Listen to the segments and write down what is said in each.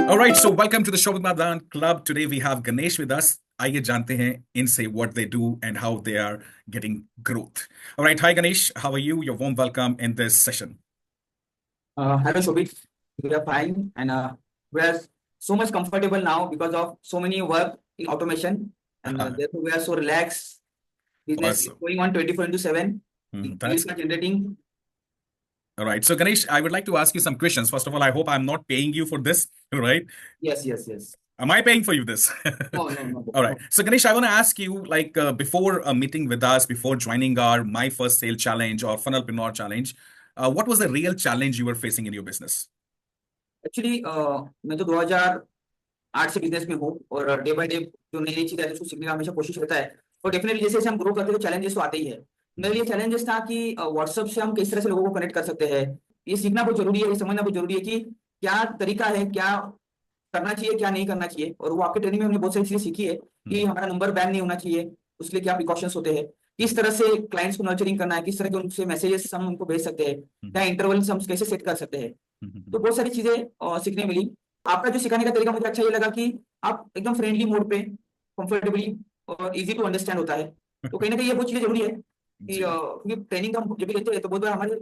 All right, so welcome to the Show with Madan Club. Today we have Ganesh with us. आइए जानते हैं इनसे what they do and how they are getting growth. All right, hi Ganesh, how are you? Your warm welcome in this session. Hello, Shobit. We are fine, and we are so much comfortable now because of so many work in automation, and therefore we are so relaxed. Business is Awesome. going on 24 into 7. That's Deals are generating. all right. So Ganesh, I would like to ask you some questions. First of all, I hope I'm not paying you for this, right? Yes, yes, yes. Am I paying for you this? No, no, no, All right. no. So Ganesh, I want to ask you, like, before a meeting with us, before joining our My First Sale Challenge or Funnelpreneur Challenge, what was the real challenge you were facing in your business? Actually मैं तो 2008 से business में हूँ और day by day जो नई नई चीजें आती है उसको सीखने का हमेशा कोशिश रहता है। और डेफिनेटली जैसे जैसे हम ग्रो करते हैं तो चैलेंजेस तो आते ही है। मेरे लिए चैलेंजेस था कि व्हाट्सएप से हम किस तरह से लोगों को कनेक्ट कर सकते हैं। ये सीखना बहुत जरूरी है, ये समझना बहुत जरूरी है कि क्या तरीका है, क्या करना चाहिए, क्या नहीं करना चाहिए। और वो आपके ट्रेनिंग में हमने बहुत सारी चीजें सीखी है कि हमारा नंबर बैन नहीं होना चाहिए, उसके लिए क्या प्रिकॉशंस होते हैं, किस तरह से क्लाइंट्स को नर्चरिंग करना है, किस तरह के उनसे मैसेजेस हम उनको भेज सकते हैं, क्या इंटरवल्स हम कैसे सेट कर सकते हैं। तो बहुत सारी चीजें सीखने मिली। आपका जो सिखाने का तरीका मुझे अच्छा ये लगा कि आप एकदम फ्रेंडली मोड पे कंफर्टेबली और इजी टू अंडरस्टैंड होता है। तो कहीं ना कहीं ये बहुत चीजें जरूरी है कि क्योंकि ट्रेनिंग हम जब भी लेते हैं तो बहुत बार हमारे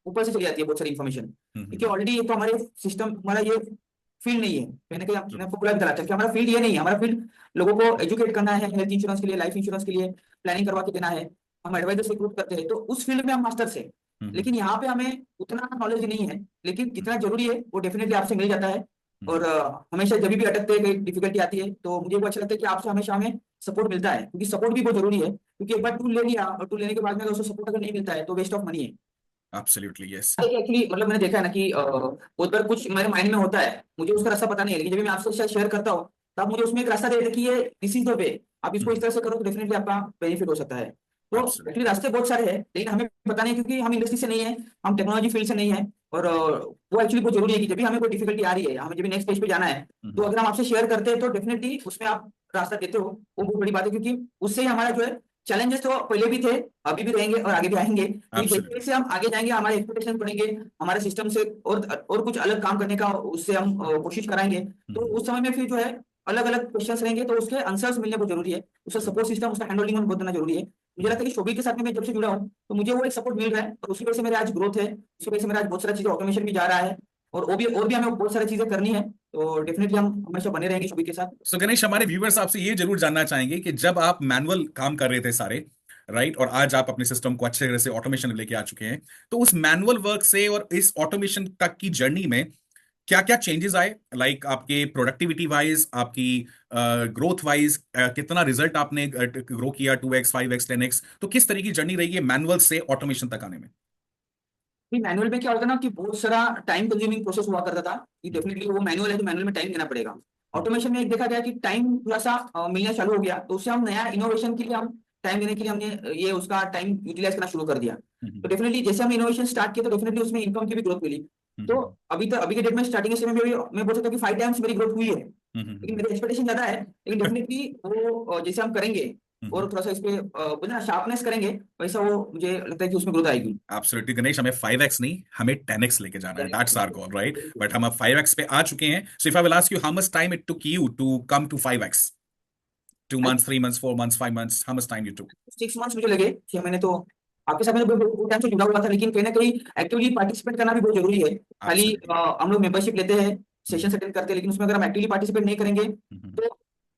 ऊपर से चली जाती है बहुत सारी इन्फॉर्मेशन, क्योंकि ऑलरेडी ये तो हमारे सिस्टम हमारा ये फील्ड नहीं है। कहीं ना कहीं मैंने आपको पूरा बताया कि हमारा फील्ड ये नहीं है। हमारा फील्ड लोगों को एजुकेट करना है, हेल्थ इंश्योरेंस के लिए, लाइफ इंश्योरेंस के लिए प्लानिंग करवा के देना है। हम एडवाइजर्स रिक्रूट करते हैं, तो उस फील्ड में हम मास्टर्स है। लेकिन यहाँ पे हमें उतना नॉलेज नहीं है, लेकिन जितना जरूरी है वो डेफिनेटली आपसे मिल जाता है। और हमेशा जब भी अटकते हैं, कहीं डिफिकल्टी आती है, तो मुझे वो अच्छा लगता है कि आपसे हमेशा हमें सपोर्ट मिलता है, क्योंकि सपोर्ट भी बहुत जरूरी है। क्योंकि एक बार टूल ले लिया और टूल लेने के बाद में अगर उसको सपोर्ट अगर नहीं मिलता है तो वेस्ट ऑफ मनी है। Absolutely, yes. एक्चुअली मतलब मैंने देखा है ना कि बहुत बार कुछ मेरे माइंड में होता है, मुझे उसका रास्ता पता नहीं है, लेकिन जब भी मैं आपसे शायद शेयर करता हूँ तब मुझे उसमें एक रास्ता दे कि ये दिस इज द वे, आप इसको इस तरह से करो तो डेफिनेटली आपका बेनिफिट हो सकता है। तो Absolutely. एक्चुअली रास्ते बहुत सारे हैं, लेकिन हमें पता नहीं, क्योंकि हम इंडस्ट्री से नहीं है, हम टेक्नोलॉजी फील्ड से नहीं है। और वो एक्चुअली बहुत जरूरी है कि जब भी हमें कोई डिफिकल्टी आ रही है, हमें जब भी नेक्स्ट पेज पे जाना है, तो अगर हम आपसे शेयर करते हैं तो डेफिनेटली उसमें आप रास्ता देते हो, वो बहुत बड़ी बात है। क्योंकि उससे ही हमारा जो है चैलेंजेस तो पहले भी थे, अभी भी रहेंगे और आगे भी आएंगे, क्योंकि जैसे Absolutely. जैसे हम आगे जाएंगे हमारे एक्सपेक्टेशन बढ़ेंगे, हमारे सिस्टम से और कुछ अलग काम करने का उससे हम कोशिश कराएंगे। तो उस समय में फिर जो है अलग अलग क्वेश्चंस रहेंगे, तो उसके आंसर्स मिलने बहुत जरूरी है, उसका सपोर्ट सिस्टम, उसका हैंडलिंग बहुत देना जरूरी है। मुझे लगता है कि शोभी के साथ में मैं जब से जुड़ा हूँ तो मुझे वो एक सपोर्ट मिल रहा है, और उसी वजह से मेरे आज ग्रोथ है, उसी वजह से मेरा आज बहुत सारी चीजें ऑटोमेशन भी जा रहा है। और भी हमें बहुत सारी चीजें करनी है, तो डेफिनेटली हम हमेशा बने रहेंगे शोभी के साथ। सो गणेश, हमारे व्यूअर्स आपसे ये जरूर जानना चाहेंगे कि जब आप मैनुअल काम कर रहे थे सारे, राइट, और आज आप अपने सिस्टम को अच्छे तरह से ऑटोमेशन लेके आ चुके हैं, तो उस मैनुअल वर्क से और इस ऑटोमेशन तक की जर्नी में क्या क्या चेंजेस आए, लाइक आपके प्रोडक्टिविटी वाइज, आपकी ग्रोथ वाइज, कितना रिजल्ट आपने ग्रो किया, 2x 5x 10x, तो किस तरह की जर्नी रही है मैनुअल से ऑटोमेशन तक आने में? मैनुअल में क्या होता है ना कि बहुत सारा टाइम कंज्यूमिंग प्रोसेस हुआ करता था, कि डेफिनेटली वो मैनुअल है तो मैनुअल में टाइम देना पड़ेगा। ऑटोमेशन में एक देखा गया कि टाइम थोड़ा सा मिलना चालू हो गया, तो उससे हम नया इनोवेशन के लिए हम टाइम देने के लिए हमने ये उसका टाइम यूटिलाइज करना शुरू कर दिया। तो डेफिनेटली जैसे हमने इनोवेशन स्टार्ट किया तो डेफिनेटली उसमें इनकम की भी ग्रोथ मिली। तो अभी के डेट में स्टार्टिंग समय में भी मैं बोल सकता हूँ कि 5 टाइम्स मेरी ग्रोथ हुई है, लेकिन मेरी एक्सपेक्टेशन ज्यादा है। लेकिन डेफिनेटली वो जैसे हम करेंगे और थोड़ा सा इस पे बोलते ना शार्पनेस करेंगे, वैसा वो मुझे लगता है कि उसमें ग्रोथ आएगी। एब्सोल्युटली गणेश, हमें 5x नहीं, हमें 10x लेके जाना है, that's our goal, right? But हम अब 5x पे आ चुके हैं। So if I will ask you, how much time it took you to come to 5x? 2 months, 3 months, 4 months, 5 months, how much time you took? 6 months मुझे लगे, 6 महीने तो आपके साथ में तो बहुत टाइम से जुड़ा हुआ था, लेकिन कहीं ना कहीं एक्टिवली पार्टिसिपेट करना भी बहुत जरूरी है। खाली Absolutely. हम लोग मेंबरशिप लेते हैं, हम्म, सेशन अटेंड करते हैं, लेकिन उसमें अगर हम एक्टिवली पार्टिसिपेट नहीं करेंगे हम्म। तो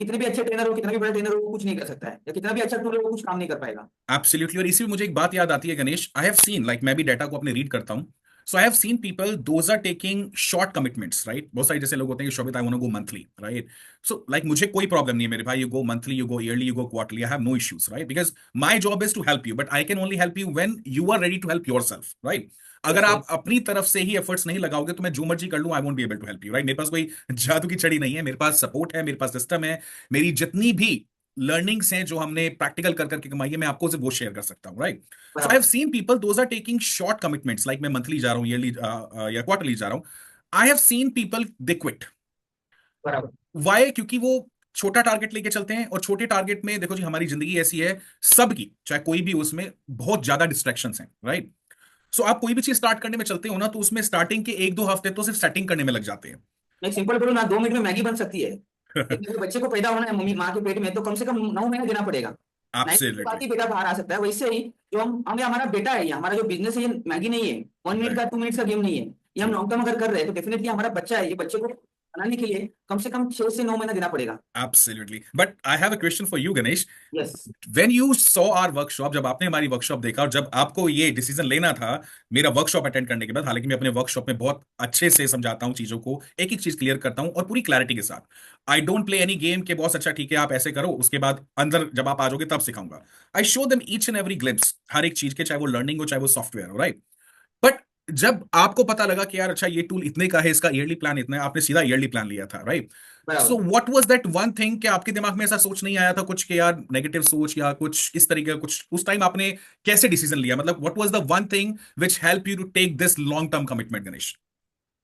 कितने भी अच्छे ट्रेनर हो, कितना भी बड़ा ट्रेनर हो, वो कुछ नहीं कर सकता है, या कितना भी अच्छा टूल हो वो कुछ काम नहीं कर पाएगा। एब्सोल्युटली। और इसी में मुझे एक बात याद आती है Ganesh, I have seen, like मैं भी डाटा को अपने रीड करता हूं, so I have seen people those are taking short commitments, right? बहुत सारे जैसे लोग होते हैं कि Shobhit, I want to go monthly, right? So like मुझे कोई प्रॉब्लम नहीं है मेरे भाई, you go monthly, you go yearly, you go quarterly, I have no issues, right? Because my job is to help you, but I can only help you when you are ready to help yourself, right? अगर आप अपनी तरफ से ही efforts नहीं लगाओगे तो मैं जो मर्जी कर लूं, I won't be able to help you, right? मेरे पास कोई जादू की छड़ी नहीं है, मेरे पास सपोर्ट है, मेरे पास सिस्टम है, मेरी जितनी भी लर्निंग्स हैं जो हमने प्रैक्टिकल कर करके कमाई है, मैं आपको सिर्फ वो शेयर कर सकता हूँ, राइट? सो आई हैव बराबर, seen people those are taking short commitments, like मैं मंथली जा रहा हूँ, ईयरली या क्वार्टरली जा रहा हूँ। I have seen people they quit. बराबर। वाई? क्योंकि वो छोटा टारगेट लेके चलते हैं, और छोटे टारगेट में देखो जी, हमारी जिंदगी ऐसी है सबकी, चाहे कोई भी, उसमें बहुत ज्यादा डिस्ट्रैक्शंस हैं, राइट? सो आप कोई भी चीज स्टार्ट करने में चलते हो ना, तो उसमें स्टार्टिंग के 1-2 हफ्ते तो सिर्फ सेटिंग करने में लग जाते हैं। मैं सिंपल बोलूँ ना, 2 मिनट में मैगी बन सकती है, लेकिन अगर बच्चे को पैदा होना है मम्मी माँ के पेट में तो कम से कम 9 महीने देना पड़ेगा। 9 महीने के बाद एब्सोल्युटली। ही बेटा बाहर आ सकता है। वैसे ही जो हमें हमारा बेटा है, ये हमारा जो बिजनेस है, ये मैगी नहीं है, 1 मिनट का राइट। 2 मिनट का गेम नहीं है। ये हम ट्रू। लॉन्ग टर्म अगर कर रहे हैं तो डेफिनेटली हमारा बच्चा है, ये बच्चे को बनाने के लिए कम से कम 6 से 9 महीना देना पड़ेगा। Absolutely, but I have a question for you Ganesh. Yes. When you saw our workshop, जब आपने हमारी वर्कशॉप देखा और जब आपको ये डिसीजन लेना था मेरा वर्कशॉप अटेंड करने के बाद, हालांकि मैं अपने वर्कशॉप में बहुत अच्छे से समझाता हूँ चीजों को, एक एक चीज क्लियर करता हूँ और पूरी क्लैरिटी के साथ। I don't play any game के बॉस, अच्छा ठीक है आप ऐसे करो, उसके बाद अंदर जब आप आ जाओगे तब सिखाऊंगा। I show them each and every glimpse हर एक चीज के, चाहे वो लर्निंग हो चाहे वो सॉफ्टवेयर हो, राइट। बट जब आपको पता लगा कि यार अच्छा ये टूल इतने का है, इसका ईयरली प्लान इतना है, आपने सीधा ईयरली प्लान लिया था, राइट। सो बराबर। What was that one thing कि आपके दिमाग में ऐसा सोच नहीं आया था कुछ कि यार नेगेटिव सोच या कुछ इस तरीके का कुछ, उस टाइम आपने कैसे डिसीजन लिया, मतलब what was the one thing which help you to take this long term commitment Ganesh?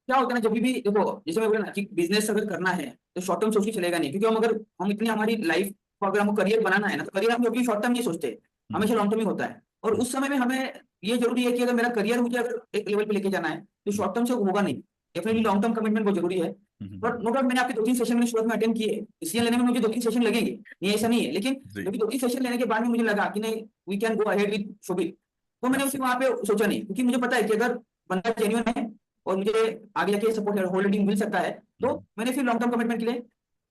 क्या होता है ना, जब भी देखो, जैसे मैं बोला ना कि बिजनेस अगर करना है तो शॉर्ट टर्म सोच के चलेगा नहीं, क्योंकि हम इतनी हमारी लाइफ को अगर हमको करियर बनाना है ना, तो करियर हम कभी शॉर्ट टर्म नहीं सोचते, हमेशा लॉन्ग टर्म ही होता है। और उस समय में हमें ये जरूरी है कि अगर मेरा करियर मुझे अगर एक लेवल पे लेके जाना है तो शॉर्ट टर्म से होगा नहीं, डेफिनेटली लॉन्ग टर्म कमिटमेंट बहुत जरूरी है। पर नो डाउट मैंने आपके 2-3 सेशन में शुरुआत में अटेंड किए, डिसीजन लेने में मुझे 2-3 सेशन लगेंगे, नहीं ऐसा नहीं है, लेकिन जी। जब भी 2-3 सेशन लेने के बाद में मुझे लगा कि नहीं, we can go ahead with Shobhit, तो मैंने उसे वहां पे सोचा नहीं, क्योंकि मुझे पता है कि अगर बंदा जेन्युइन है और मुझे आगे जाके सपोर्ट होल्डिंग मिल सकता है, तो मैंने फिर लॉन्ग टर्म कमिटमेंट के लिए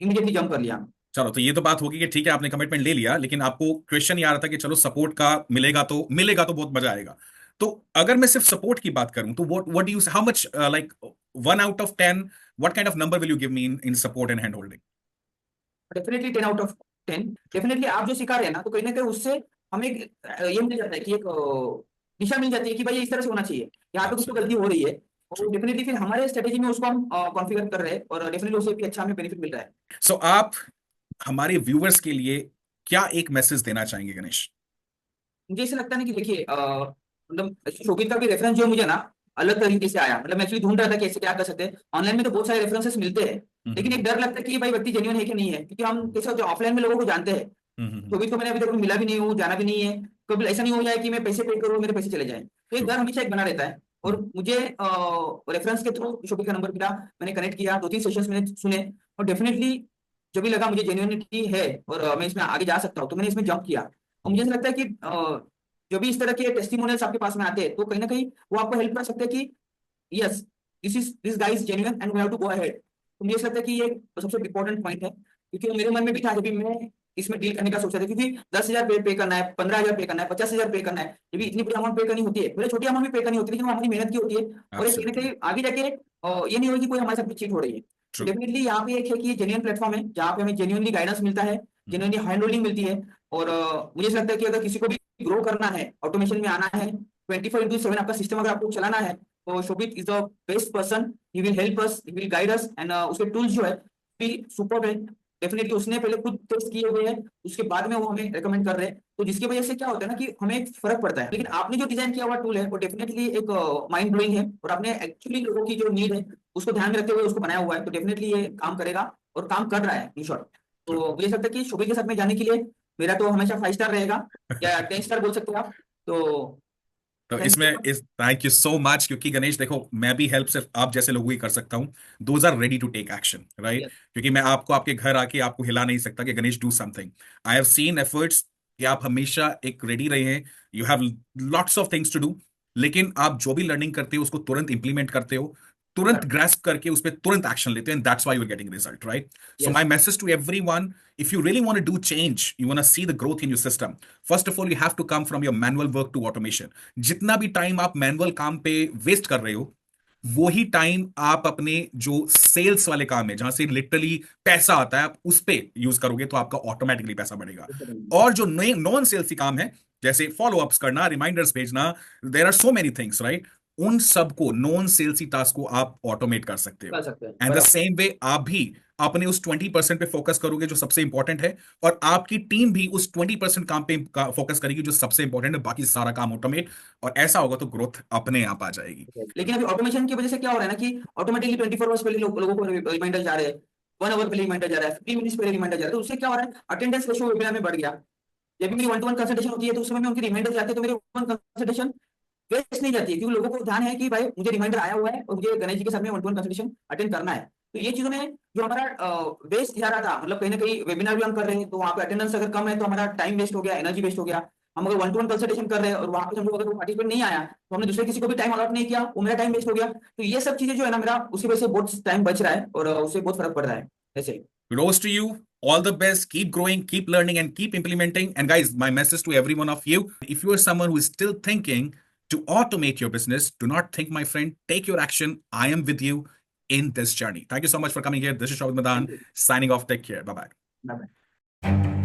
इमीडिएटली जंप कर लिया। चलो, तो ये तो बात होगी कि ठीक है आपने कमिटमेंट ले लिया, लेकिन आपको क्वेश्चन ये आ रहा था कि चलो सपोर्ट का मिलेगा तो बहुत मजा आएगा। तो अगर मैं सिर्फ सपोर्ट की बात करूं तो what do you, how much, like 1 out of 10, what kind of number will you give me in support and hand holding? Definitely 10 out of 10। Definitely आप जो सिखा रहे हैं ना, तो कहीं ना कहीं उससे हमें ये मिल जाता है कि एक दिशा मिल जाती है कि भाई ये इस तरह से होना चाहिए, यहाँ पे कुछ तो गलती हो रही है, और डेफिनेटली फिर हमारे स्ट्रेटेजी में उसको हम कॉन्फ़िगर कर रहे हैं, और डेफिनेटली उससे भी अच्छा हमें बेनिफिट मिल रहा है। सो आप हमारे व्यूअर्स के लिए क्या एक मैसेज देना चाहेंगे गणेश? मुझे ऐसा लगता है ना कि देखिए, मतलब शोभित का भी रेफरेंस जो है मुझे ना अलग तरीके से आया, मतलब मैं एक्चुअली ढूंढ रहा था कि ऐसे क्या कर सकते हैं। ऑनलाइन में तो बहुत सारे रेफरेंसेस मिलते हैं, लेकिन एक डर लगता है कि भाई व्यक्ति जेन्युइन है कि नहीं है, क्योंकि हम कैसे होते हैं ऑफलाइन में लोगों को जानते हैं, शोभित को मैंने अभी तक मिला भी नहीं हूँ, जाना भी नहीं है, कभी ऐसा नहीं हो जाए कि मैं पैसे पे करूँ मेरे पैसे चले जाए, तो एक ट्रू। डर हमेशा एक बना रहता है। और मुझे रेफरेंस के थ्रू शोभित का नंबर मिला, मैंने कनेक्ट किया, 2-3 सेशंस मैंने सुने, और डेफिनेटली जब भी लगा मुझे जेन्युइनिटी है और मैं इसमें आगे जा सकता हूँ, तो मैंने इसमें जंप किया। और मुझे ऐसा लगता है कि जो भी इस तरह के टेस्टिमोनियल्स आपके पास में आते हैं, तो कहीं ना कहीं वो आपको हेल्प कर सकते हैं कि yes, this guy is genuine and we have to go ahead. तो मुझे ऐसा लगता है कि ये सबसे इंपॉर्टेंट पॉइंट है, क्योंकि मेरे मन में भी था जब भी मैं इसमें डील करने का सोचा था, क्योंकि 10,000 पे करना है, 15,000 पे करना है, 50,000 पे करना है, जब भी इतनी बड़ी अमाउंट पे करनी होती है, भले छोटी अमाउंट भी पे करनी होती है, लेकिन वो हमारी मेहनत की होती है, और एक कहीं ना एब्सोल्युटली। कहीं आगे जाके ये नहीं होगी कि कोई हमारे साथ चीट हो रही है। तो ट्रू। डेफिनेटली यहाँ पे एक है कि ये जेन्युइन प्लेटफॉर्म है जहाँ पे हमें जेन्युइनली गाइडेंस मिलता है, जेन्युइनली हैंड होल्डिंग मिलती है। और मुझे ऐसा लगता है कि अगर किसी को भी ग्रो करना है, ऑटोमेशन में आना है, 24/7 आपका सिस्टम अगर आपको चलाना है, तो Shobhit is the best person. He will help us, he will guide us, and उसके टूल्स जो है भी सुपर है। डेफिनेटली उसने पहले खुद टेस्ट किए हुए हैं, उसके बाद में वो हमें रेकमेंड कर रहे हैं, तो जिसकी वजह से क्या होता है ना कि हमें एक फर्क पड़ता है। लेकिन आपने जो डिजाइन किया हुआ टूल है वो डेफिनेटली एक माइंड ब्लोइंग है, और आपने एक्चुअली लोगों की जो नीड है उसको ध्यान में रखते हुए उसको बनाया हुआ है, तो डेफिनेटली ये काम करेगा और काम कर रहा है इन शॉर्ट। ट्रू। तो मुझे लगता है कि शोभित के साथ में जाने के लिए मेरा तो हमेशा 5 स्टार रहेगा, या 10 स्टार बोल सकते हो आप। तो तो थैंक इसमें यू। इस थैंक यू सो मच, क्योंकि गणेश देखो मैं भी हेल्प सिर्फ आप जैसे लोगों की कर सकता हूँ, those are ready to take action, right. Yes. क्योंकि मैं आपको आपके घर आके आपको हिला नहीं सकता कि Ganesh do something. I have seen efforts कि आप हमेशा एक रेडी रहे हैं, you have lots of things to do, लेकिन आप जो भी लर्निंग करते हो उसको तुरंत इंप्लीमेंट करते हो, तुरंत ग्रास्प करके उस पर तुरंत एक्शन लेते हैं, that's why you are getting result, right. So yes. My message to everyone, if you really want to do change, you want to see the growth in your system, first of all you have to come from your manual work to automation. जितना भी time आप manual काम पे waste कर रहे हो, वो ही time आप अपने जो सेल्स वाले काम है जहां से लिटरली पैसा आता है, आप उस पे यूज करोगे तो आपका ऑटोमेटिकली पैसा बढ़ेगा। और जो नए नॉन सेल्सी काम है, जैसे फॉलो अप्स करना, रिमाइंडर्स भेजना, there are so many things, right, उन सबको, नॉन सेल्सी टास्क को आप ऑटोमेट कर सकते कर हो। सकते हैं एंड द बराबर। सेम वे आप भी अपने उस 20% पे फोकस करोगे जो सबसे इंपॉर्टेंट है, और आपकी टीम भी उस 20% काम पे फोकस करेगी जो सबसे इंपॉर्टेंट है, बाकी सारा काम ऑटोमेट, और ऐसा होगा तो ग्रोथ अपने आप आ जाएगी। लेकिन अभी ऑटोमेशन की वजह से क्या हो रहा है ना कि ऑटोमेटिकली 24 आवर्स पहले लोगों को रिमाइंडर जा रहे हैं, 1 आवर पहले रिमाइंडर जा रहा है, 15 मिनट्स पहले रिमाइंडर जा रहा है, तो उससे क्या हो रहा है, अटेंडेंस रेशो वेबिनार में बढ़ गया। जब भी मेरी 1-to-1 कंसल्टेशन होती है तो उस समय में उनकी रिमाइंडर जाते हैं, तो मेरी 1 कंसल्टेशन वेस्ट नहीं जाती है, क्योंकि लोगों को ध्यान है कि भाई मुझे रिमाइंडर आया हुआ है और मुझे गणेश जी के साथ में 1-to-1 कंसल्टेशन अटेंड करना है। तो ये चीजों में जो हमारा वेस्ट जा रहा था, मतलब कहीं ना कहीं वेबिनार भी हम कर रहे हैं तो वहाँ पे अटेंडेंस अगर कम है तो हमारा टाइम वेस्ट हो गया, एनर्जी वेस्ट हो गया। हम अगर 1-to-1 कंसल्टेशन कर रहे हैं और वहाँ पे हम लोग अगर पार्टिसिपेट नहीं आया तो हमने दूसरे किसी को भी टाइम अलॉट नहीं किया, वो मेरा टाइम वेस्ट हो गया। तो ये सब चीजें जो है ना, मेरा उसी वजह से बहुत टाइम बच रहा है और उससे बहुत फर्क पड़ रहा है ऐसे। Kudos to you. All the best. Keep growing, keep learning, and keep implementing. And guys, my message to every one of you, if you are someone who is still thinking to automate your business, do not think, my friend. Take your action. I am with you in this journey. Thank you so much for coming here. This is Shobit Madan thank you. signing off. Take care. Bye bye. Bye.